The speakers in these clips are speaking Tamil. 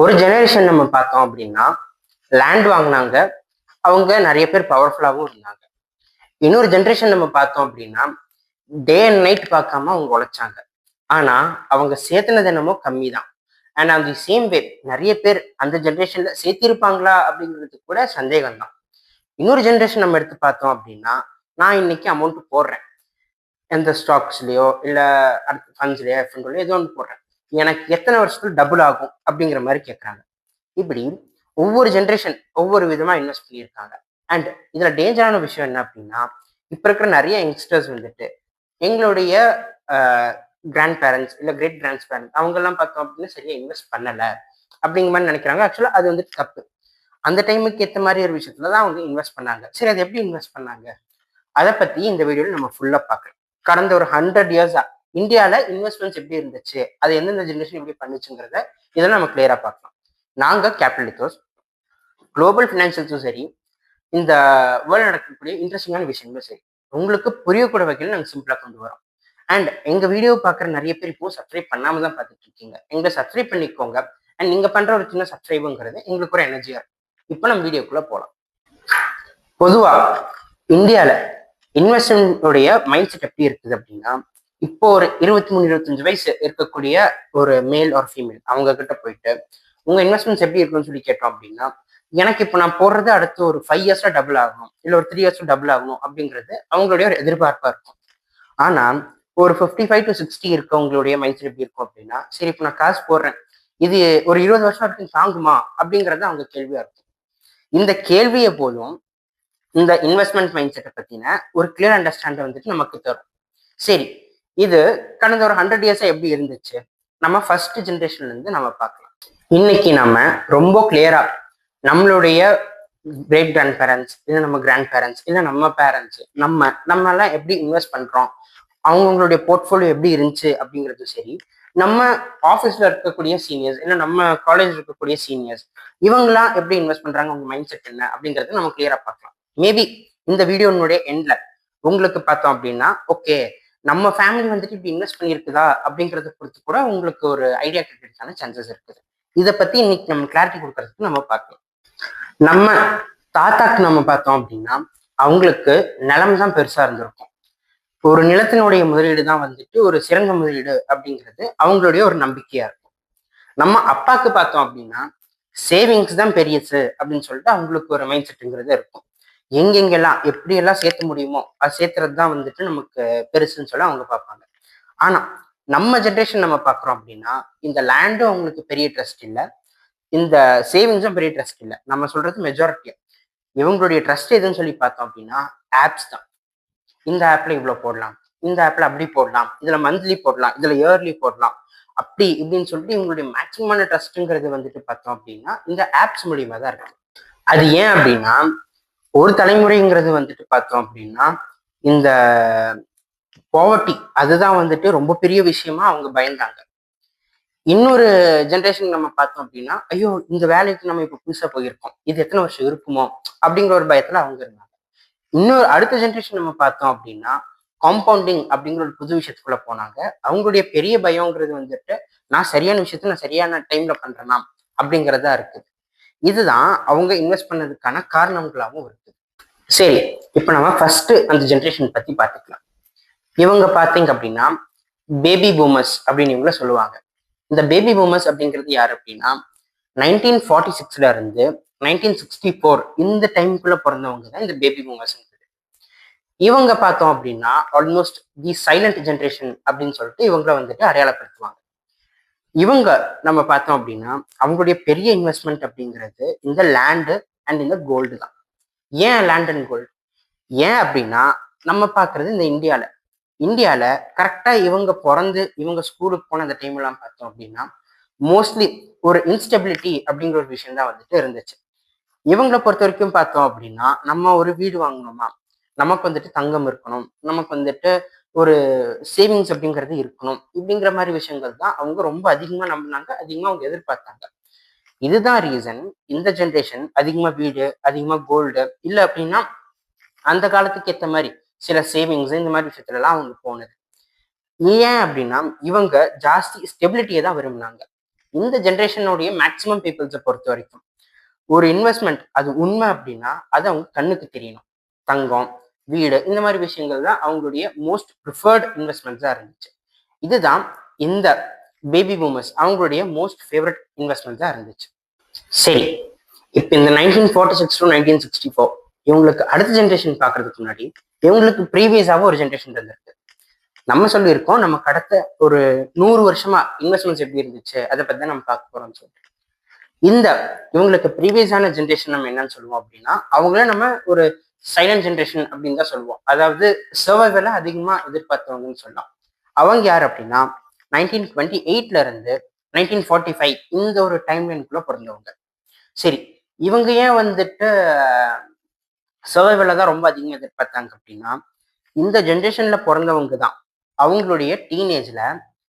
ஒரு ஜெனரேஷன் நம்ம பார்த்தோம் அப்படின்னா லேண்ட் வாங்கினாங்க. அவங்க நிறைய பேர் பவர்ஃபுல்லாகவும் இருந்தாங்க. இன்னொரு ஜென்ரேஷன் நம்ம பார்த்தோம் அப்படின்னா டே அண்ட் நைட் பார்க்காம அவங்க உழைச்சாங்க. ஆனா அவங்க சேர்த்துனது என்னமோ கம்மி தான். அண்ட் அந்த சேம் வே நிறைய பேர் அந்த ஜென்ரேஷன்ல சேர்த்திருப்பாங்களா அப்படிங்கிறது கூட சந்தேகம் தான். இன்னொரு ஜென்ரேஷன் நம்ம எடுத்து பார்த்தோம் அப்படின்னா, நான் இன்னைக்கு அமௌண்ட் போடுறேன், எந்த ஸ்டாக்ஸ்லயோ இல்ல அடுத்த ஃபண்ட்ஸ்லயோ எஃப்என்லயோ ஏதோ ஒன்று போடுறேன், எனக்கு எத்தனை வருஷத்துல டபுள் ஆகும் அப்படிங்கிற மாதிரி கேட்கறாங்க. இப்படி ஒவ்வொரு ஜென்ரேஷன் ஒவ்வொரு விதமா இன்வெஸ்ட் பண்ணியிருக்காங்க. அண்ட் இதுல டேஞ்சரான விஷயம் என்ன அப்படின்னா, இப்ப இருக்கிற நிறைய யங்ஸ்டர்ஸ் வந்துட்டு எங்களுடைய கிராண்ட் பேரண்ட்ஸ் இல்ல கிரேட் கிராண்ட் பேரண்ட்ஸ் அவங்க எல்லாம் பார்த்தோம் அப்படின்னா சரியா இன்வெஸ்ட் பண்ணல அப்படிங்கிற மாதிரி நினைக்கிறாங்க. ஆக்சுவலா அது வந்துட்டு தப்பு. அந்த டைமுக்கு ஏற்ற மாதிரி ஒரு விஷயத்துல தான் அவங்க இன்வெஸ்ட் பண்ணாங்க. சரி, அதை எப்படி இன்வெஸ்ட் பண்ணாங்க அதை பத்தி இந்த வீடியோல நம்ம ஃபுல்லா பார்க்கலாம். கடந்த ஒரு 100 இயர்ஸா இந்தியால இன்வெஸ்ட்மெண்ட்ஸ் எப்படி இருந்துச்சு, அது எந்தெந்த ஜென்ரேஷன் எப்படி பண்ணுச்சுங்கிறத இதெல்லாம் நம்ம கிளியரா பார்க்கலாம். நாங்க கேபிட்டல் லித்தோஸ் குளோபல் ஃபினான்ஷியல்ஸும் சரி, இந்த வேர்ல்டு நடக்கக்கூடிய இன்ட்ரெஸ்டிங்கான விஷயங்களும் சரி, உங்களுக்கு புரியக்கூட வகையில் நாங்கள் சிம்பிளா கொண்டு வரோம். அண்ட் எங்க வீடியோ பார்க்குற நிறைய பேர் இப்போ சப்ஸ்கிரைப் பண்ணாம தான் பார்த்துட்டு இருக்கீங்க. எங்களை சப்ஸ்கிரைப் பண்ணிக்கோங்க. அண்ட் நீங்க பண்ற ஒரு சின்ன சப்ஸ்கிரைபுங்கிறது எங்களுக்கு ஒரு எனர்ஜியா இருக்கும். இப்போ நம்ம வீடியோக்குள்ள போகலாம். பொதுவா இந்தியால இன்வெஸ்ட்மெண்ட்டுடைய மைண்ட் செட் எப்படி இருக்குது அப்படின்னா, இப்போ ஒரு 23-25 வயசு இருக்கக்கூடிய ஒரு மேல் ஒரு ஃபீமேல் அவங்க கிட்ட போயிட்டு உங்க இன்வெஸ்ட்மெண்ட்ஸ் எப்படி இருக்குன்னு சொல்லி கேட்டோம் அப்படின்னா, எனக்கு இப்போ நான் போடுறது அடுத்து ஒரு 5 இயர்ஸ்ல டபுள் ஆகணும் இல்லை ஒரு 3 இயர்ஸ்ல டபுள் ஆகணும் அப்படிங்கிறது அவங்களுடைய ஒரு எதிர்பார்ப்பா இருக்கும். ஆனா ஒரு 55 to 60 இருக்கவங்களுடைய மைண்ட் செட் எப்படி இருக்கும் அப்படின்னா, சரி இப்போ நான் காசு போடுறேன், இது ஒரு 20 வருஷம் வரைக்கும் தாங்குமா அப்படிங்கிறது அவங்க கேள்வியா இருக்கும். இந்த கேள்வியை போதும் இந்த இன்வெஸ்ட்மெண்ட் மைண்ட் செட்டை பத்தின ஒரு கிளியர் அண்டர்ஸ்டாண்ட் வந்துட்டு நமக்கு தரும். சரி, இது கடந்த ஒரு 100 இயர்ஸா எப்படி இருந்துச்சு, நம்ம ஃபர்ஸ்ட் ஜென்ரேஷன்ல இருந்து நம்ம பார்க்கலாம். இன்னைக்கு நம்ம ரொம்ப கிளியரா நம்மளுடைய கிரேட் கிராண்ட் பேரண்ட்ஸ் இல்லை நம்ம கிராண்ட் பேரண்ட்ஸ் இல்லை நம்ம பேரண்ட்ஸ் நம்ம எல்லாம் எப்படி இன்வெஸ்ட் பண்றோம், அவங்களுடைய போர்ட்ஃபோலியோ எப்படி இருந்துச்சு அப்படிங்கிறது சரி, நம்ம ஆஃபீஸ்ல இருக்கக்கூடிய சீனியர்ஸ் இல்லை நம்ம காலேஜ் இருக்கக்கூடிய சீனியர்ஸ் இவங்கெல்லாம் எப்படி இன்வெஸ்ட் பண்றாங்க, அவங்க மைண்ட் செட் என்ன அப்படிங்கிறது நம்ம கிளியரா பார்க்கலாம். மேபி இந்த வீடியோனுடைய எண்ட்ல உங்களுக்கு பார்த்தோம் அப்படின்னா, ஓகே நம்ம ஃபேமிலி வந்துட்டு இப்படி இன்வெஸ்ட் பண்ணியிருக்குதா அப்படிங்கிறத பொறுத்து கூட உங்களுக்கு ஒரு ஐடியா கிடைக்கிறதுக்கான சான்சஸ் இருக்குது. இதை பத்தி இன்னைக்கு நம்ம கிளாரிட்டி கொடுக்கறதுக்கு நம்ம பார்க்கலாம். நம்ம தாத்தாக்கு நம்ம பார்த்தோம் அப்படின்னா அவங்களுக்கு நிலம் தான் பெருசா இருந்திருக்கும். ஒரு நிலத்தினுடைய முதலீடு தான் வந்துட்டு ஒரு சிறந்த முதலீடு அப்படிங்கிறது அவங்களுடைய ஒரு நம்பிக்கையா இருக்கும். நம்ம அப்பாக்கு பார்த்தோம் அப்படின்னா சேவிங்ஸ் தான் பெரியசு அப்படின்னு சொல்லிட்டு அவங்களுக்கு ஒரு மைண்ட் செட்டுங்கிறது இருக்கும். எங்கெங்கெல்லாம் எப்படியெல்லாம் சேர்த்த முடியுமோ அது சேர்த்துறது தான் வந்துட்டு நமக்கு பெருசுன்னு சொல்லி அவங்க பார்ப்பாங்க. ஆனா நம்ம ஜென்ரேஷன் நம்ம பார்க்குறோம் அப்படின்னா இந்த லேண்டும் அவங்களுக்கு பெரிய ட்ரஸ்ட் இல்லை, இந்த சேவிங்ஸும் பெரிய ட்ரஸ்ட் இல்லை. நம்ம சொல்றது மெஜாரிட்டியா இவங்களுடைய ட்ரஸ்ட் எதுன்னு சொல்லி பார்த்தோம் அப்படின்னா ஆப்ஸ் தான். இந்த ஆப்ல இவ்வளோ போடலாம், இந்த ஆப்ல அப்படி போடலாம், இதுல மந்த்லி போடலாம், இதுல இயர்லி போடலாம், அப்படி இப்படின்னு சொல்லிட்டு இவங்களுடைய மேக்சிமமான ட்ரஸ்ட்ங்கிறது வந்துட்டு பார்த்தோம் அப்படின்னா இந்த ஆப்ஸ் மூலியமா தான் இருக்கு. அது ஏன் அப்படின்னா ஒரு தலைமுறைங்கிறது வந்துட்டு பார்த்தோம் அப்படின்னா இந்த பாவர்ட்டி அதுதான் வந்துட்டு ரொம்ப பெரிய விஷயமா அவங்க பயந்தாங்க. இன்னொரு ஜென்ரேஷன் நம்ம பார்த்தோம் அப்படின்னா, ஐயோ இந்த வேலைக்கு நம்ம இப்போ புதுசாக போயிருக்கோம், இது எத்தனை வருஷம் இருக்குமோ அப்படிங்கிற ஒரு பயத்துல அவங்க இருந்தாங்க. இன்னொரு அடுத்த ஜென்ரேஷன் நம்ம பார்த்தோம் அப்படின்னா காம்பவுண்டிங் அப்படிங்கிற ஒரு புது விஷயத்துக்குள்ள போனாங்க. அவங்களுடைய பெரிய பயங்கிறது வந்துட்டு நான் சரியான விஷயத்த நான் சரியான டைம்ல பண்றேனா அப்படிங்கிறதா இருக்குது. இதுதான் அவங்க இன்வெஸ்ட் பண்ணதுக்கான காரணங்களாகவும் இருக்கு. சரி, இப்போ நம்ம ஃபர்ஸ்ட் அந்த ஜென்ரேஷன் பத்தி பார்த்துக்கலாம். இவங்க பார்த்தீங்க அப்படின்னா பேபி பூமர்ஸ் அப்படின்னு இவங்கள சொல்லுவாங்க. இந்த பேபி பூமர்ஸ் அப்படிங்கிறது யார் அப்படின்னா 1946 இருந்து 1964 இந்த டைமுக்குள்ள பிறந்தவங்க தான் இந்த பேபி பூமர்ஸ். இவங்க பார்த்தோம் அப்படின்னா ஆல்மோஸ்ட் தி சைலண்ட் ஜென்ரேஷன் அப்படின்னு சொல்லிட்டு இவங்கள வந்துட்டு அடையாளப்படுத்துவாங்க. இவங்க நம்ம பார்த்தோம் அப்படின்னா அவங்களுடைய பெரிய இன்வெஸ்ட்மெண்ட் அப்படிங்கிறது இந்த லேண்டு அண்ட் இந்த கோல்டு தான். ஏன் லேண்ட் அண்ட் கோல்டு? ஏன் அப்படின்னா நம்ம பார்க்கறது இந்த இந்தியால கரெக்டா இவங்க பிறந்து இவங்க ஸ்கூலுக்கு போன அந்த டைம் எல்லாம் பார்த்தோம் அப்படின்னா மோஸ்ட்லி ஒரு இன்ஸ்டெபிலிட்டி அப்படிங்கிற ஒரு விஷயம் தான் வந்துட்டு இருந்துச்சு. இவங்களை பொறுத்த வரைக்கும் பார்த்தோம் அப்படின்னா நம்ம ஒரு வீடு வாங்கணுமா, நமக்கு வந்துட்டு தங்கம் இருக்கணும், நமக்கு வந்துட்டு ஒரு சேவிங்ஸ் அப்படிங்கிறது இருக்கணும், இப்படிங்கிற மாதிரி விஷயங்கள் தான் அவங்க ரொம்ப அதிகமா நம்பினாங்க, அதிகமா அவங்க எதிர்பார்த்தாங்க. இதுதான் ரீசன் இந்த ஜென்ரேஷன் அதிகமா வீடு, அதிகமா கோல்டு இல்லை அப்படின்னா அந்த காலத்துக்கு ஏற்ற மாதிரி சில சேவிங்ஸ் இந்த மாதிரி விஷயத்துல எல்லாம் அவங்க போனது. ஏன் அப்படின்னா இவங்க ஜாஸ்தி ஸ்டெபிலிட்டியை தான் விரும்பினாங்க. இந்த ஜென்ரேஷனுடைய மேக்சிமம் பீப்புள்ஸை பொறுத்த வரைக்கும் ஒரு இன்வெஸ்ட்மெண்ட் அது உண்மை அப்படின்னா அது அவங்க கண்ணுக்கு தெரியணும். தங்கம், வீடு, இந்த மாதிரி விஷயங்கள் தான் அவங்களுடைய மோஸ்ட் ப்ரிஃபர்ட் இன்வெஸ்ட்மெண்ட்ஸாக இருந்துச்சு. இதுதான் இந்த பேபி பூமர்ஸ் அவங்களுடைய மோஸ்ட் ஃபேவரட் இன்வெஸ்ட்மெண்ட்ஸாக இருந்துச்சு. சரி, இப்போ இந்த 1946 to 1964 இவங்களுக்கு அடுத்த ஜென்ரேஷன் பார்க்கறதுக்கு முன்னாடி இவங்களுக்கு ப்ரீவியஸாகவும் ஒரு ஜென்ரேஷன் இருந்திருக்கு. நம்ம சொல்லியிருக்கோம் நமக்கு அடுத்த ஒரு 100 வருஷமா இன்வெஸ்ட்மெண்ட்ஸ் எப்படி இருந்துச்சு அதை பத்தி தான் நம்ம பார்க்க போறோம்னு சொல்லிட்டு. இந்த இவங்களுக்கு ப்ரீவியஸான ஜென்ரேஷன் நம்ம என்னன்னு சொல்லுவோம் அப்படின்னா அவங்கள நம்ம ஒரு சைலண்ட் ஜென்ரேஷன் அப்படின்னு தான் சொல்லுவோம். அதாவது சர்வைவலை அதிகமா எதிர்பார்த்தவங்கன்னு சொல்லலாம். அவங்க யார் அப்படின்னா 1928ல இருந்து 1945 இந்த ஒரு டைம் லைனுக்குள்ள பிறந்தவங்க. சரி, இவங்க ஏன் வந்துட்டு சர்வைவலை தான் ரொம்ப அதிகமாக எதிர்பார்த்தாங்க அப்படின்னா இந்த ஜென்ரேஷன்ல பிறந்தவங்க தான் அவங்களுடைய டீனேஜ்ல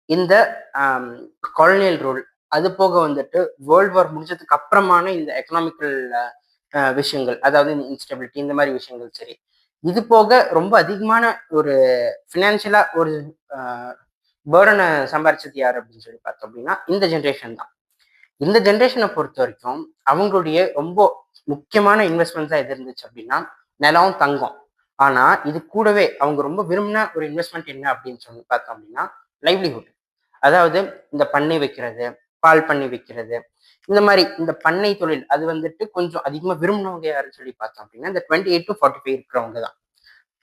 இந்த காலனியல் ரூல், அது போக வந்துட்டு வேர்ல்டு வார் முடிஞ்சதுக்கு அப்புறமான இந்த எக்கனாமிக்கல் விஷயங்கள், அதாவது இந்த இன்ஸ்டபிலிட்டி, இந்த மாதிரி விஷயங்கள். சரி, இது போக ரொம்ப அதிகமான ஒரு ஃபினான்ஷியலா ஒரு பேர்டனை சம்பாரிச்சது யார் அப்படின்னு சொல்லி பார்த்தோம் அப்படின்னா இந்த ஜென்ரேஷன் தான். இந்த ஜென்ரேஷனை பொறுத்த வரைக்கும் அவங்களுடைய ரொம்ப முக்கியமான இன்வெஸ்ட்மெண்ட்ஸா எது இருந்துச்சு அப்படின்னா நிலம், தங்கம். ஆனா இது கூடவே அவங்க ரொம்ப விரும்பின ஒரு இன்வெஸ்ட்மெண்ட் என்ன அப்படின்னு சொல்லி பார்த்தோம் அப்படின்னா லைவ்லிஹுட். அதாவது இந்த பண்ணை வைக்கிறது, பால் பண்ணை வைக்கிறது, இந்த மாதிரி இந்த பண்ணை தொழில் அது வந்துட்டு கொஞ்சம் அதிகமா விரும்பினவங்க யாருன்னு சொல்லி பார்த்தோம் அப்படின்னா இந்த 28 to 45 இருக்கிறவங்க தான்.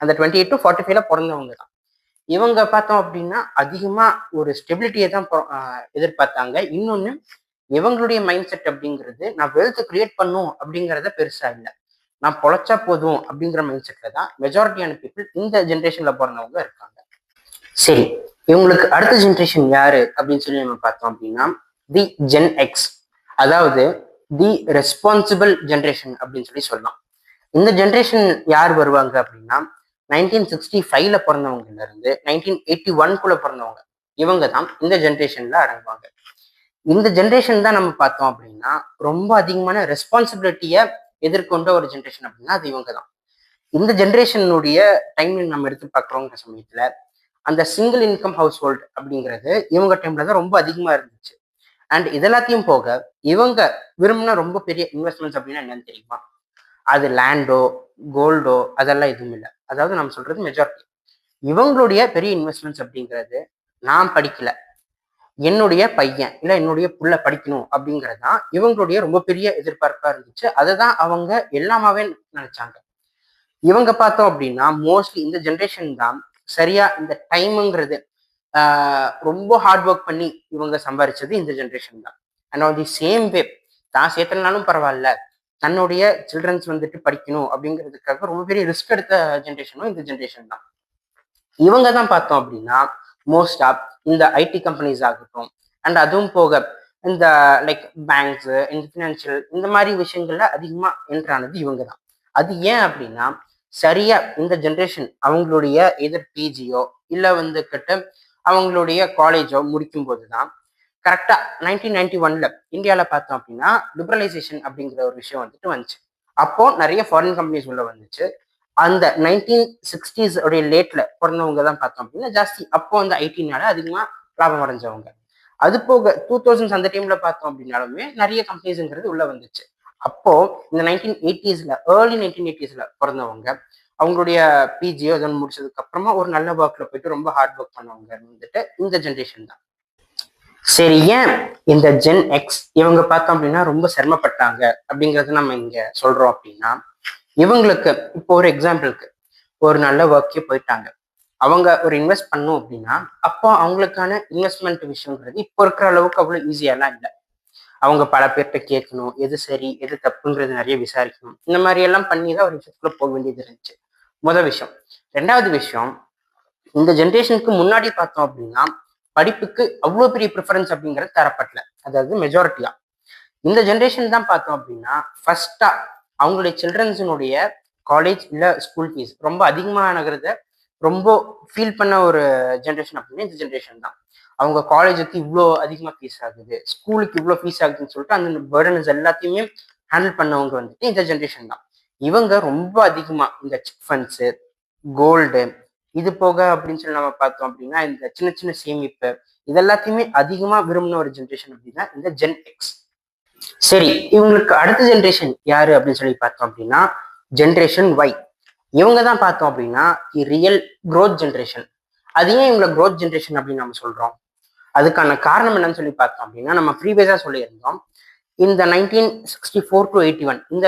அந்த 28 to 45ல பிறந்தவங்க தான். இவங்க பார்த்தோம் அப்படின்னா அதிகமா ஒரு ஸ்டெபிலிட்டியை தான் எதிர்பார்த்தாங்க. இன்னொன்னு, இவங்களுடைய மைண்ட் செட் அப்படிங்கிறது நான் வெல்த் கிரியேட் பண்ணும் அப்படிங்கிறத பெருசா இல்லை, நான் பொழைச்சா போதும் அப்படிங்கிற மைண்ட் செட்ல தான் மெஜாரிட்டியான பீப்புள் இந்த ஜென்ரேஷன்ல பிறந்தவங்க இருக்காங்க. சரி, இவங்களுக்கு அடுத்த ஜென்ரேஷன் யாரு அப்படின்னு சொல்லி நம்ம பார்த்தோம் அப்படின்னா தி ஜென் எக்ஸ், அதாவது தி ரெஸ்பான்சிபிள் ஜென்ரேஷன் அப்படின்னு சொல்லி சொல்லலாம். இந்த ஜென்ரேஷன் யார் வருவாங்க அப்படின்னா 1965ல பிறந்தவங்கல இருந்து 1981க்குள்ள பிறந்தவங்க, இவங்க தான் இந்த ஜென்ரேஷன்ல அடங்குவாங்க. இந்த ஜென்ரேஷன் தான் நம்ம பார்த்தோம் அப்படின்னா ரொம்ப அதிகமான ரெஸ்பான்சிபிலிட்டியை எதிர்கொண்ட ஒரு ஜென்ரேஷன் அப்படின்னா அது இவங்க தான். இந்த ஜென்ரேஷனுடைய டைம்ல நம்ம எடுத்து பார்க்குறோங்கிற சமயத்துல அந்த சிங்கிள் இன்கம் ஹவுஸ் ஹோல்டு அப்படிங்கிறது இவங்க டைம்ல தான் ரொம்ப அதிகமா இருந்துச்சு. அண்ட் இதெல்லாத்தையும் போக இவங்க விரும்பின ரொம்ப பெரிய இன்வெஸ்ட்மெண்ட்ஸ் அப்படின்னா என்னன்னு தெரியுமா? அது லேண்டோ, கோல்டோ, அதெல்லாம் எதுவும் இல்லை. அதாவது நம்ம சொல்றது மெஜாரிட்டி இவங்களுடைய பெரிய இன்வெஸ்ட்மெண்ட்ஸ் அப்படிங்கிறது நான் படிக்கல, என்னுடைய பையன் இல்லை என்னுடைய புள்ள படிக்கணும் அப்படிங்கிறது தான் இவங்களுடைய ரொம்ப பெரிய எதிர்பார்ப்பா இருந்துச்சு. அதை தான் அவங்க எல்லாமாவே நினைச்சாங்க. இவங்க பார்த்தோம் அப்படின்னா மோஸ்ட்லி இந்த ஜென்ரேஷன் தான் சரியா இந்த டைமுங்கிறது ரொம்ப ஹார்ட் ஒர்க் பண்ணி இவங்க சம்பாரிச்சது இந்த ஜென்ரேஷன் தான். அண்ட் ஆன் தி சேம் வே தான் சேர்த்தனாலும் பரவாயில்ல, தன்னுடைய சில்ட்ரன்ஸ் வந்துட்டு படிக்கணும் அப்படிங்கிறதுக்காக ரொம்ப பெரிய ரிஸ்க் எடுத்த ஜென்ரேஷனும் இந்த ஜென்ரேஷன் தான். இவங்க தான் பார்த்தோம் அப்படின்னா மோஸ்டா இந்த ஐடி கம்பெனிஸ் ஆகட்டும், அண்ட் அதுவும் போக இந்த லைக் பேங்க்ஸ், இந்த ஃபினான்ஷியல், இந்த மாதிரி விஷயங்கள்ல அதிகமா என்ட்ரானது இவங்க தான். அது ஏன் அப்படின்னா சரியா இந்த ஜென்ரேஷன் அவங்களுடைய எதிர் பிஜியோ இல்லை வந்துக்கிட்ட அவங்களுடைய காலேஜோ முடிக்கும் போது தான் கரெக்டா 1991ல இந்தியாவில் பார்த்தோம் அப்படின்னா லிபரலைசேஷன் அப்படிங்கிற ஒரு விஷயம் வந்துட்டு வந்துச்சு. அப்போ நிறைய ஃபாரின் கம்பெனிஸ் உள்ள வந்துச்சு. அந்த 1960s உடைய லேட்ல பிறந்தவங்க தான் பார்த்தோம் அப்படின்னா ஜாஸ்தி அப்போ அந்த ஐடினால அதிகமா லாபம் அடைஞ்சவங்க. அது போக 2000s அந்த டைம்ல பார்த்தோம் அப்படின்னாலுமே நிறைய கம்பெனிஸ்ங்கிறது உள்ள வந்துச்சு. அப்போ இந்த 1980sல ஏர்லி 1980sல பிறந்தவங்க அவங்களுடைய பிஜியோ அதன் முடிச்சதுக்கு அப்புறமா ஒரு நல்ல ஒர்க்ல போயிட்டு ரொம்ப ஹார்ட் ஒர்க் பண்ணவங்க வந்துட்டு இந்த ஜென்ரேஷன் தான். சரி, ஏன் இந்த ஜென் எக்ஸ் இவங்க பார்த்தோம் அப்படின்னா ரொம்ப சிரமப்பட்டாங்க அப்படிங்கறது நம்ம இங்க சொல்றோம் அப்படின்னா இவங்களுக்கு இப்போ ஒரு எக்ஸாம்பிளுக்கு ஒரு நல்ல ஒர்க்கே போயிட்டாங்க, அவங்க ஒரு இன்வெஸ்ட் பண்ணும் அப்படின்னா அப்போ அவங்களுக்கான இன்வெஸ்ட்மெண்ட் விஷயங்கிறது இப்போ இருக்கிற அளவுக்கு அவ்வளவு ஈஸியெல்லாம் இல்லை. அவங்க பல பேர்கிட்ட கேட்கணும், எது சரி எது தப்புங்கிறது நிறைய விசாரிக்கணும், இந்த மாதிரி எல்லாம் பண்ணி தான் ஒரு விஷயத்துக்குள்ள போக வேண்டியது இருந்துச்சு. முதல் விஷயம். ரெண்டாவது விஷயம், இந்த ஜென்ரேஷனுக்கு முன்னாடி பார்த்தோம் அப்படின்னா படிப்புக்கு அவ்வளோ பெரிய ப்ரிஃபரன்ஸ் அப்படிங்கிறது தரப்படல, அதாவது மெஜாரிட்டியா. இந்த ஜென்ரேஷன் தான் பார்த்தோம் அப்படின்னா ஃபர்ஸ்டா அவங்களுடைய சில்ட்ரன்ஸினுடைய காலேஜ் இல்லை ஸ்கூல் ஃபீஸ் ரொம்ப அதிகமானகிறத ரொம்ப ஃபீல் பண்ண ஒரு ஜென்ரேஷன் அப்படின்னா இந்த ஜென்ரேஷன் தான். அவங்க காலேஜுக்கு இவ்வளோ அதிகமாக ஃபீஸ் ஆகுது, ஸ்கூலுக்கு இவ்வளோ ஃபீஸ் ஆகுதுன்னு சொல்லிட்டு அந்த பர்டன்ஸ் எல்லாத்தையுமே ஹேண்டில் பண்ணவங்க வந்துட்டு இந்த ஜென்ரேஷன் தான். இவங்க ரொம்ப அதிகமாக இந்த சிட் ஃபண்ட்ஸு, கோல்டு, இது போக அப்படின்னு சொல்லி நம்ம பார்த்தோம் அப்படின்னா இந்த சின்ன சின்ன சேமிப்பு, இது எல்லாத்தையுமே அதிகமா விரும்பின ஒரு ஜென்ரேஷன் அப்படின்னா இந்த ஜென் எக்ஸ். சரி, இவங்களுக்கு அடுத்த ஜென்ரேஷன் யாரு அப்படின்னு சொல்லி பார்த்தோம் அப்படின்னா ஜென்ரேஷன் ஒய். இவங்க தான் பார்த்தோம் அப்படின்னா ரியல் growth ஜென்ரேஷன். அது ஏன் இவங்களை growth ஜென்ரேஷன் அப்படின்னு நம்ம சொல்றோம்? அதுக்கான காரணம் என்னன்னு சொல்லி பார்த்தோம் அப்படின்னா நம்ம ப்ரீவியஸா சொல்லியிருந்தோம், இந்த 1964 to 81 இந்த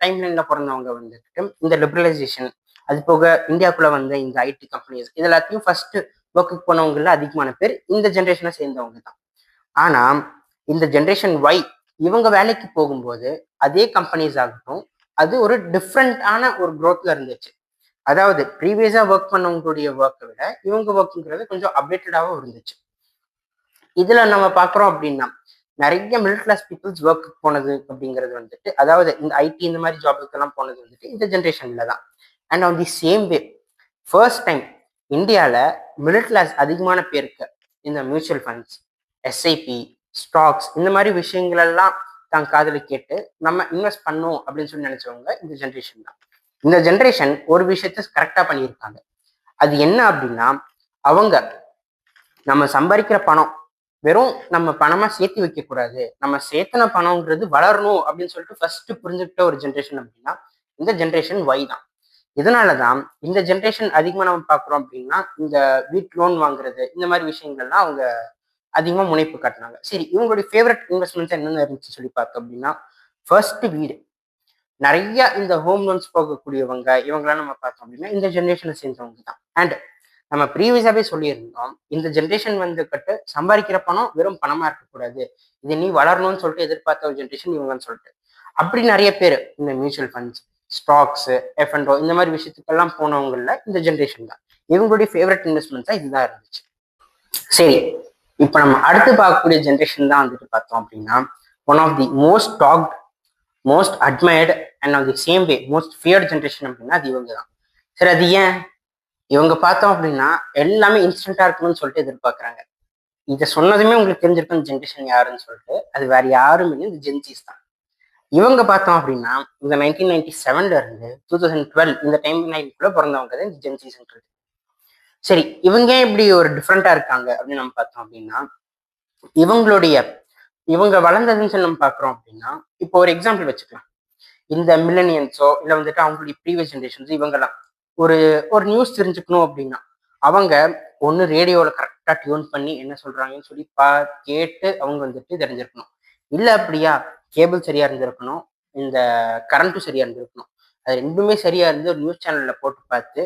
டைம் லைன்ல பிறந்தவங்க வந்துட்டு இந்த லிபரலைசேஷன், அது போக இந்தியாவுக்குள்ள வந்த இந்த ஐடி கம்பெனிஸ் இது எல்லாத்தையும் ஃபர்ஸ்ட் ஒர்க்குக்கு போனவங்கள அதிகமான பேர் இந்த ஜென்ரேஷனை சேர்ந்தவங்க தான். ஆனா இந்த ஜென்ரேஷன் ஒய் இவங்க வேலைக்கு போகும்போது அதே கம்பெனிஸ் ஆகட்டும், அது ஒரு டிஃப்ரெண்டான ஒரு growthல இருந்துச்சு. அதாவது ப்ரீவியஸா ஒர்க் பண்ணவங்களுடைய ஒர்க்கை விட இவங்க ஒர்க்குங்கிறது கொஞ்சம் அப்டேட்டடாகவும் இருந்துச்சு. இதுல நம்ம பாக்குறோம் அப்படின்னா நிறைய மிடில் கிளாஸ் பீப்புள்ஸ் ஒர்க் போனது அப்படிங்கிறது வந்துட்டு, அதாவது இந்த ஐடி இந்த மாதிரி ஜாபுக்கு எல்லாம் போனது வந்துட்டு இந்த ஜென்ரேஷன்ல தான். And on the same way first time இந்தியாவில் மிடில் கிளாஸ் அதிகமான பேருக்கு இந்த மியூச்சுவல் ஃபண்ட்ஸ், எஸ்ஐபி, ஸ்டாக்ஸ் இந்த மாதிரி விஷயங்கள் எல்லாம் தான் காதில் கேட்டு நம்ம இன்வெஸ்ட் பண்ணோம் அப்படின்னு சொல்லி நினைச்சவங்க இந்த ஜென்ரேஷன் தான். இந்த ஜென்ரேஷன் ஒரு விஷயத்த கரெக்டா பண்ணியிருக்காங்க. அது என்ன அப்படின்னா, அவங்க நம்ம சம்பாதிக்கிற பணம் வெறும் நம்ம பணமா சேர்த்து வைக்க கூடாது, நம்ம சேர்த்தன பணம்ங்கிறது வளரணும் அப்படின்னு சொல்லிட்டு ஃபர்ஸ்ட் புரிஞ்சுக்கிட்ட ஒரு ஜென்ரேஷன் அப்படின்னா இந்த ஜென்ரேஷன் ஒய் தான். இதனாலதான் இந்த ஜென்ரேஷன் அதிகமா நம்ம பாக்குறோம் அப்படின்னா இந்த வீட் லோன் வாங்குறது இந்த மாதிரி விஷயங்கள்லாம் அவங்க அதிகமா முனைப்பு காட்டினாங்க. சரி, இவங்களுடைய ஃபேவரட் இன்வெஸ்ட்மெண்ட்ஸ் என்னென்ன இருந்துச்சு சொல்லி பார்த்தோம் அப்படின்னா ஃபர்ஸ்ட் வீடு. நிறைய இந்த ஹோம் லோன்ஸ் போகக்கூடியவங்க இவங்களாம் நம்ம பார்த்தோம் அப்படின்னா இந்த ஜென்ரேஷனை சேர்ந்தவங்க தான். அண்ட் நம்ம ப்ரீவியஸாவே சொல்லியிருந்தோம், இந்த ஜென்ரேஷன் வந்துகிட்டு சம்பாதிக்கிற பணம் வெறும் பணமா இருக்கக்கூடாது, இது நீ வளரணும்னு சொல்லிட்டு எதிர்பார்த்த ஒரு ஜென்ரேஷன் இவங்கன்னு சொல்லிட்டு. அப்படி நிறைய பேர் இந்த மியூச்சுவல் ஃபண்ட்ஸ், ஸ்டாக்ஸ், எஃப்என்டோ இந்த மாதிரி விஷயத்துக்கெல்லாம் போனவங்கள இந்த ஜென்ரேஷன் தான். இவங்களுடைய ஃபேவரட் இன்வெஸ்ட்மெண்ட்ஸா இதுதான் இருந்துச்சு. சரி, இப்போ நம்ம அடுத்து பார்க்கக்கூடிய ஜென்ரேஷன் தான் வந்துட்டு பார்த்தோம் அப்படின்னா one of the most talked, most admired and on the same way most feared generation அப்படின்னா அது இவங்க தான். சரி, அது ஏன்? இவங்க பார்த்தோம் அப்படின்னா எல்லாமே இன்ஸ்டன்டா இருக்கணும்னு சொல்லிட்டு எதிர்பார்க்குறாங்க. இதை சொன்னதுமே உங்களுக்கு தெரிஞ்சிருக்கும் ஜென்ரேஷன் யாருன்னு சொல்லிட்டு, அது வேற யாரும் இல்லை, இந்த ஜென்சிஸ் தான். இவங்க பார்த்தோம் அப்படின்னா இந்த 1997 இருந்து 2012 இந்த டைம் லைனுக்குள்ள பிறந்தவங்க தான் இந்த ஜென்சிஸ்ன்றது. சரி, இவங்க ஏன் இப்படி ஒரு டிஃப்ரெண்டா இருக்காங்க அப்படின்னு நம்ம பார்த்தோம் அப்படின்னா இவங்க வளர்ந்ததுன்னு சொல்லி நம்ம பார்க்குறோம் அப்படின்னா இப்போ ஒரு எக்ஸாம்பிள் வச்சுக்கலாம். இந்த மில்லனியன்ஸோ இல்லை வந்துட்டு அவங்களுடைய ப்ரீவியஸ் ஜென்ரேஷன்ஸோ இவங்கெல்லாம் ஒரு ஒரு நியூஸ் தெரிஞ்சுக்கணும் அப்படின்னா அவங்க ஒன்று ரேடியோவில் கரெக்டாக டியூன் பண்ணி என்ன சொல்றாங்கன்னு சொல்லி கேட்டு அவங்க வந்துட்டு தெரிஞ்சிருக்கணும். இல்லை அப்படியா கேபிள் சரியா இருந்திருக்கணும், இந்த கரண்ட்டும் சரியா இருந்திருக்கணும். அது ரெண்டுமே சரியா இருந்து ஒரு நியூஸ் சேனல்ல போட்டு பார்த்து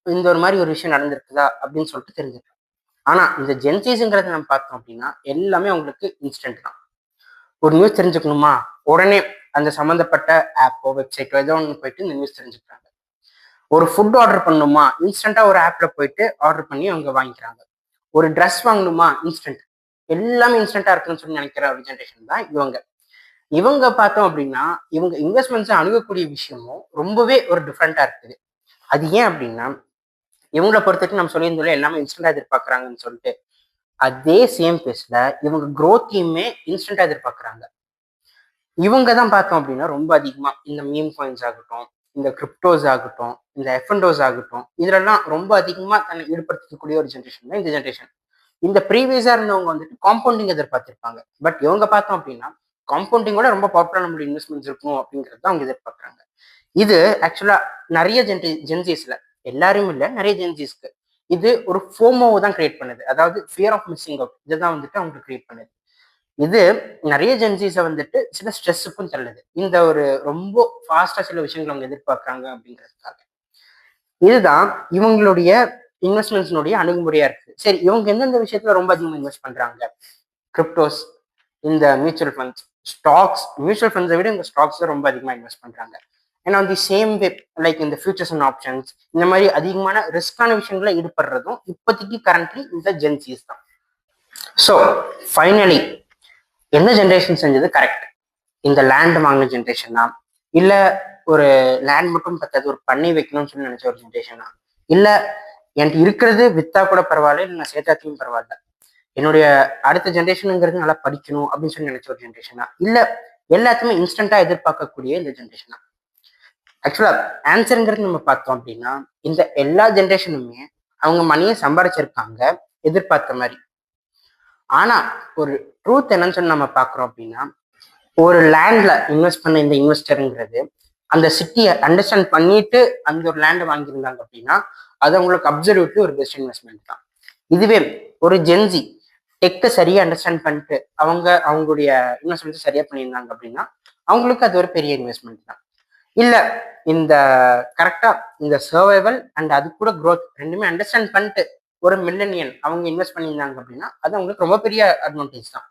இந்த ஒரு மாதிரி ஒரு விஷயம் நடந்திருக்குதா அப்படின்னு சொல்லிட்டு தெரிஞ்சுக்கலாம். ஆனா இந்த ஜென்சிஸ்ங்கிறத நம்ம பார்த்தோம் அப்படின்னா எல்லாமே அவங்களுக்கு இன்ஸ்டன்ட் தான். ஒரு நியூஸ் தெரிஞ்சுக்கணுமா உடனே அந்த சம்மந்தப்பட்ட ஆப்போ வெப்சைட்டோ ஏதோ ஒன்று போயிட்டு இந்த நியூஸ் தெரிஞ்சுக்கிறாங்க. ஒரு ஃபுட் ஆர்டர் பண்ணணுமா இன்ஸ்டன்டா ஒரு ஆப்ல போயிட்டு ஆர்டர் பண்ணி அவங்க வாங்கிக்கிறாங்க. ஒரு ட்ரெஸ் வாங்கணுமா இன்ஸ்டன்ட், எல்லாமே இன்ஸ்டன்டா இருக்குன்னு சொல்லி நினைக்கிற ஒரு ஜென்ரேஷன் தான் இவங்க பார்த்தோம் அப்படின்னா இவங்க இன்வெஸ்ட்மெண்ட்ஸை அணுகக்கூடிய விஷயமும் ரொம்பவே ஒரு டிஃப்ரெண்டா இருக்குது. அது ஏன் அப்படின்னா இவங்களை பொறுத்தவரைக்கும் நம்ம சொல்லியிருந்தோம் எல்லாமே இன்ஸ்டன்டா எதிர்பார்க்குறாங்கன்னு சொல்லிட்டு, அதே சேம் பேஸ்ல இவங்க growth-யுமே இன்ஸ்டன்டா எதிர்பார்க்குறாங்க. இவங்க தான் பார்த்தோம் அப்படின்னா ரொம்ப அதிகமா இந்த மீம் காயின்ஸ் ஆகட்டும், இந்த கிரிப்டோஸ் ஆகட்டும், இந்த எஃப்என்டோஸ் ஆகட்டும், இதுலலாம் ரொம்ப அதிகமா தன்னை ஈடுபடுத்தக்கூடிய ஒரு ஜென்ரேஷன் தான் இந்த ஜென்ரேஷன். இந்த ப்ரீவியஸா இருந்தவங்க வந்துட்டு காம்பவுண்டிங் எதிர்பார்த்திருப்பாங்க. பட் இவங்க பார்த்தோம் அப்படின்னா காம்பவுண்டிங்கோட ரொம்ப பவர்ஃபுல்லா நம்மளுடைய இன்வெஸ்ட்மெண்ட்ஸ் இருக்கணும் அப்படிங்கிறது தான் அவங்க எதிர்பார்க்குறாங்க. இது ஆக்சுவலா நிறைய ஜென்சிஸ்ல, எல்லாரும் இல்லை, நிறைய ஜென்சிஸ்க்கு இது ஒரு ஃபோமோவை தான் கிரியேட் பண்ணுது. அதாவது ஃபியர் ஆஃப் மிஸ்ஸிங் அவுட், இதுதான் வந்துட்டு அவங்க கிரியேட் பண்ணுது. இது நிறைய ஜென்சிஸை வந்துட்டு சில ஸ்ட்ரெஸ்ஸுக்கும் தள்ளுது. இந்த ஒரு ரொம்ப ஃபாஸ்டா சில விஷயங்கள் அவங்க எதிர்பார்க்குறாங்க அப்படிங்கிறதுக்காக. இதுதான் இவங்களுடைய இன்வெஸ்ட்மெண்ட்ஸ்னுடைய அணுகுமுறையா இருக்கு. சரி, இவங்க எந்தெந்த விஷயத்துல ரொம்ப அதிகமாக இன்வெஸ்ட் பண்றாங்க? கிரிப்டோஸ், இந்த மியூச்சுவல் ஃபண்ட்ஸ், ஸ்டாக்ஸ். மியூச்சுவல் ஃபண்ட்ஸை விட இந்த ஸ்டாக்ஸ் ரொம்ப அதிகமாக இன்வெஸ்ட் பண்றாங்க. ஏன்னா தி சேம் வே லைக் இந்த ஃபியூச்சர்ஸ் அண்ட் ஆப்ஷன்ஸ் இந்த மாதிரி அதிகமான ரிஸ்கான விஷயங்களை ஈடுபடுறதும் இப்போதைக்கு கரண்ட்லி இந்த ஜென்சிஸ் தான். ஸோ ஃபைனலி எந்த ஜென்ரேஷன் செஞ்சது கரெக்ட்? இந்த லேண்ட் வாங்கின ஜென்ரேஷனா, இல்ல ஒரு லேண்ட் மட்டும் பத்தாது ஒரு பண்ணி வைக்கணும்னு சொல்லி நினைச்ச ஒரு ஜென்ரேஷனா, இல்ல எனக்கு இருக்கிறது வித்தா கூட பரவாயில்ல, இல்லை நான் சேர்த்தாத்தையும் பரவாயில்ல, என்னுடைய அடுத்த ஜென்ரேஷனுங்கிறது நல்லா படிக்கணும் அப்படின்னு சொல்லி நினைச்ச ஒரு ஜென்ரேஷனா, இல்ல எல்லாத்தையுமே இன்ஸ்டன்டா எதிர்பார்க்கக்கூடிய இந்த ஜென்ரேஷனா? ஆக்சுவலா ஆன்சருங்கிறது நம்ம பார்த்தோம் அப்படின்னா இந்த எல்லா ஜென்ரேஷனுமே அவங்க மணியை சம்பாதிச்சிருக்காங்க எதிர்பார்த்த மாதிரி. ஆனா ஒரு ட்ரூத் என்னன்னு சொல்லி நம்ம பாக்குறோம் அப்படின்னா, ஒரு லேண்ட்ல இன்வெஸ்ட் பண்ண இந்த இன்வெஸ்டருங்கிறது அந்த சிட்டியை அண்டர்ஸ்டாண்ட் பண்ணிட்டு அந்த ஒரு லேண்டை வாங்கியிருந்தாங்க அப்படின்னா அது அவங்களுக்கு அப்சல்யூட்லி ஒரு பெஸ்ட் இன்வெஸ்ட்மெண்ட் தான். இதுவே ஒரு ஜென்சி டெக்கை சரியா அண்டர்ஸ்டாண்ட் பண்ணிட்டு அவங்களுடைய இன்வெஸ்ட்மெண்ட் சரியா பண்ணியிருந்தாங்க அப்படின்னா அவங்களுக்கு அது ஒரு பெரிய இன்வெஸ்ட்மெண்ட் தான். இல்ல இந்த கரெக்டா இந்த சர்வைவல் அண்ட் அது கூட க்ரோத் ரெண்டுமே அண்டர்ஸ்டாண்ட் பண்ணிட்டு ஒரு மில்லனியன் அவங்க இன்வெஸ்ட் பண்ணியிருந்தாங்க அப்படின்னா அது அவங்களுக்கு ரொம்ப பெரிய அட்வான்டேஜ் தான்.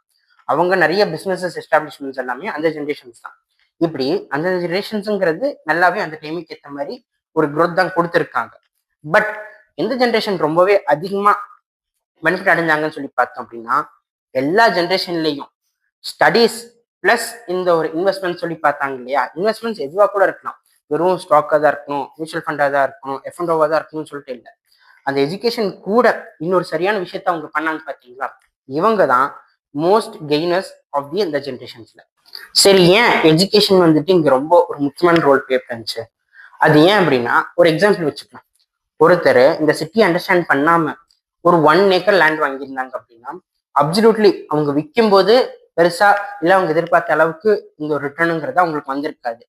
அவங்க நிறைய பிசினஸஸ் எஸ்டாப்ளிஷ்மெண்ட்ஸ் எல்லாமே அந்த ஜென்ரேஷன்ஸ் தான். இப்படி அந்த ஜென்ரேஷன்ஸுங்கிறது நல்லாவே அந்த டைமுக்கு ஏற்ற மாதிரி ஒரு க்ரோத் தான் கொடுத்துருக்காங்க. பட் எந்த ஜென்ரேஷன் ரொம்பவே அதிகமா பெனிஃபிட் அடைஞ்சாங்கன்னு சொல்லி பார்த்தோம் அப்படின்னா எல்லா ஜென்ரேஷன்லையும் ஸ்டடீஸ் பிளஸ் இந்த ஒரு இன்வெஸ்ட்மெண்ட் சொல்லி பார்த்தாங்க இல்லையா. இன்வெஸ்ட்மெண்ட்ஸ் எதுவாக கூட இருக்கலாம், வெறும் ஸ்டாக்காக தான் இருக்கணும், மியூச்சுவல் ஃபண்டாக தான் இருக்கணும், எஃப்என்டோவாக தான் இருக்கணும்னு சொல்லிட்டு இல்லை. அந்த எஜுகேஷன் கூட இன்னொரு சரியான விஷயத்த அவங்க பண்ணாங்க பார்த்தீங்களா, இவங்க தான் மோஸ்ட் கெய்னர்ஸ் ஆஃப் தி இந்த ஜென்ரேஷன்ஸ்ல. சரி, ஏன் எஜுகேஷன் வந்துட்டு இங்க ரொம்ப ஒரு முக்கியமான ரோல் ப்ளே பண்ணுச்சு? அது ஏன் அப்படின்னா ஒரு எக்ஸாம்பிள் வச்சுக்கலாம். ஒருத்தர் இந்த சிட்டியை அண்டர்ஸ்டாண்ட் பண்ணாம ஒரு 1 ஏக்கர் லேண்ட் வாங்கியிருந்தாங்க அப்படின்னா அப்சல்யூட்லி அவங்க விற்கும் போது பெருசா இல்லை அவங்க எதிர்பார்த்த அளவுக்கு இந்த ஒரு ரிட்டர்னுங்கிறது அவங்களுக்கு வந்திருக்காது.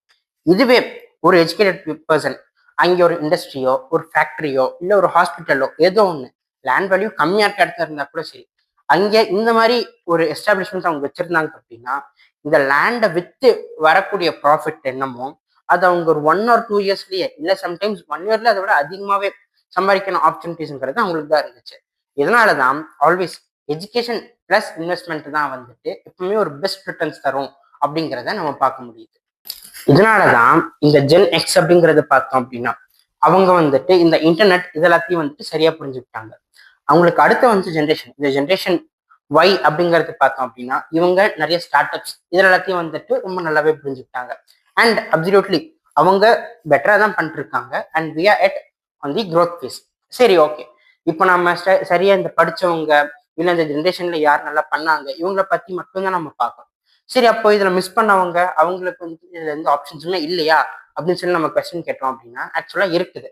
இதுவே ஒரு எஜுகேட்டட் பர்சன் அங்கே ஒரு இண்டஸ்ட்ரியோ ஒரு ஃபேக்டரியோ இல்லை ஒரு ஹாஸ்பிட்டலோ ஏதோ ஒன்று லேண்ட் வேல்யூ கம்மியா இருக்க இடத்துல இருந்தா கூட சரி, அங்கே இந்த மாதிரி ஒரு எஸ்டாப்ளிஷ்மெண்ட் அவங்க வச்சிருந்தாங்க அப்படின்னா இந்த லேண்டை வித்து வரக்கூடிய ப்ராஃபிட் என்னமோ அது அவங்க ஒரு 1 or 2 இயர்ஸ்லயே இல்லை சம்டைம்ஸ் 1 இயர்ல அதை விட அதிகமாவே சம்பாதிக்கணும் ஆப்பர்ச்சுனிட்டிஸ்ங்கிறது அவங்களுக்கு தான் இருந்துச்சு. இதனாலதான் ஆல்வேஸ் எஜுகேஷன் பிளஸ் இன்வெஸ்ட்மெண்ட் தான் வந்துட்டு எப்பவுமே ஒரு பெஸ்ட் ரிட்டர்ன்ஸ் தரும் அப்படிங்கிறத நம்ம பார்க்க முடியுது. இதனாலதான் இந்த ஜென் எக்ஸ் அப்படிங்கறத பார்த்தோம் அப்படின்னா அவங்க வந்துட்டு இந்த இன்டர்நெட் இதெல்லாத்தையும் வந்துட்டு சரியா புரிஞ்சுக்கிட்டாங்க. அவங்களுக்கு அடுத்த வந்து ஜென்ரேஷன் இந்த ஜென்ரேஷன் ஒய் அப்படிங்கறது பார்த்தோம் அப்படின்னா இவங்க நிறைய ஸ்டார்ட் அப்ஸ் இது எல்லாத்தையும் வந்துட்டு ரொம்ப நல்லாவே புரிஞ்சுக்கிட்டாங்க. அண்ட் அப்சல்யூட்லி அவங்க பெட்டரா தான் பண்ணிட்டு இருக்காங்க. And we are at on the growth phase. சரி, ஓகே, இப்போ நம்ம சரியா இந்த படிச்சவங்க இல்லை இந்த ஜென்ரேஷன்ல யார் நல்லா பண்ணாங்க இவங்களை பத்தி மட்டும்தான் நம்ம பார்க்கணும். சரி, அப்போ இதுல மிஸ் பண்ணவங்க அவங்களுக்கு வந்து இதுல எந்த ஆப்ஷன்ஸுமே இல்லையா அப்படின்னு சொல்லி நம்ம கொஸ்டின் கேட்டோம் அப்படின்னா ஆக்சுவலா இருக்குது.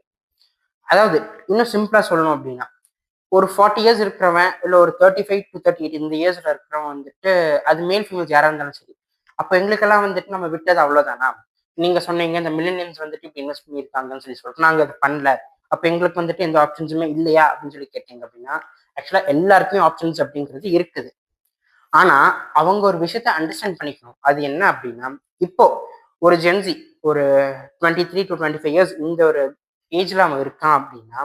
அதாவது இன்னும் சிம்பிளா சொல்லணும் அப்படின்னா ஒரு 40 இயர்ஸ் இருக்கிறவன் இல்லை ஒரு 35 to 38 இந்த இயர்ஸ்ல இருக்கிறவன் வந்துட்டு அது மேல் ஃபீமேல்ஸ் யாரா இருந்தாலும் சரி, அப்போ எங்களுக்கெல்லாம் வந்துட்டு நம்ம விட்டது அவ்வளவுதானா? நீங்க சொன்னீங்க இந்த மில்லியன்ஸ் வந்துட்டு இப்படி இன்வெஸ்ட் பண்ணியிருக்காங்கன்னு சொல்லி சொல்லிட்டு நாங்க அது பண்ணல, அப்போ எங்களுக்கு வந்துட்டு எந்த ஆப்ஷன்ஸுமே இல்லையா அப்படின்னு சொல்லி கேட்டீங்க அப்படின்னா ஆக்சுவலா எல்லாருக்குமே ஆப்ஷன்ஸ் அப்படிங்கிறது இருக்குது. ஆனா அவங்க ஒரு விஷயத்த அண்டர்ஸ்டாண்ட் பண்ணிக்கணும். அது என்ன அப்படின்னா இப்போ ஒரு ஜென்சி ஒரு 23 to 25 இயர்ஸ் இந்த ஒரு ஏஜ்ல அவன் இருக்கான் அப்படின்னா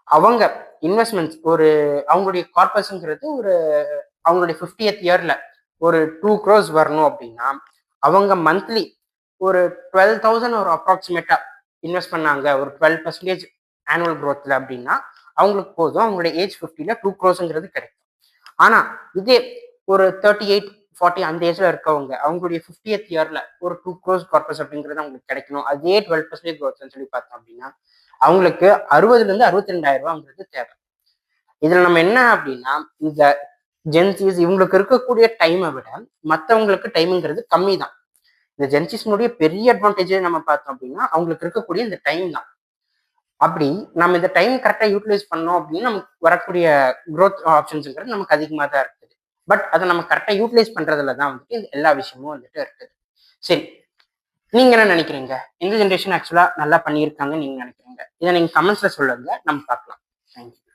அவங்க இன்வெஸ்ட்மெண்ட்ஸ் ஒரு அவங்களுடைய கார்பஸ்ங்கிறது ஒரு அவங்களுடைய 50th இயர்ல ஒரு 2 crores வரணும் அப்படின்னா அவங்க மந்த்லி ஒரு 12,000 ஒரு அப்ராக்சிமேட்டா இன்வெஸ்ட் பண்ணாங்க ஒரு 12% ஆனுவல் க்ரோத்ல அப்படின்னா அவங்களுக்கு போதும் அவங்களுடைய ஏஜ் 50ல 2 crores கிடைக்கும். ஆனா இதே ஒரு 38 40 அந்த ஏஜ்ல இருக்கவங்க அவங்களுடைய 50th இயர்ல ஒரு 2 crores கார்பஸ் அப்படிங்கிறது அவங்களுக்கு கிடைக்கணும் அதே 12% க்ரோத்னு சொல்லி பார்த்தோம் அப்படின்னா அவங்களுக்கு 60,000 62,000 ரூபாங்கிறது தேவை. இதுல நம்ம என்ன அப்படின்னா இந்த ஜென்சிஸ் இவங்களுக்கு இருக்கக்கூடிய டைமை விட மற்றவங்களுக்கு டைமுங்கிறது கம்மி தான். இந்த ஜென்சிஸ்னுடைய பெரிய அட்வான்டேஜ் நம்ம பார்த்தோம் அப்படின்னா அவங்களுக்கு இருக்கக்கூடிய இந்த டைம் தான். அப்படி நம்ம இந்த டைம் கரெக்டாக யூட்டிலைஸ் பண்ணோம் அப்படின்னு நமக்கு வரக்கூடிய க்ரோத் ஆப்ஷன்ஸுங்கிறது நமக்கு அதிகமாக தான் இருக்குது. பட் அதை நம்ம கரெக்டாக யூட்டிலைஸ் பண்றதுல தான் வந்துட்டு எல்லா விஷயமும் வந்துட்டு இருக்குது. சரி, நீங்க என்ன நினைக்கிறீங்க? இந்த ஜென்ரேஷன் ஆக்சுவலா நல்லா பண்ணியிருக்காங்க நீங்க நினைக்கிறீங்க? இதை நீங்க கமெண்ட்ஸ்ல சொல்லுங்க, நம்ம பார்க்கலாம். தேங்க்யூ.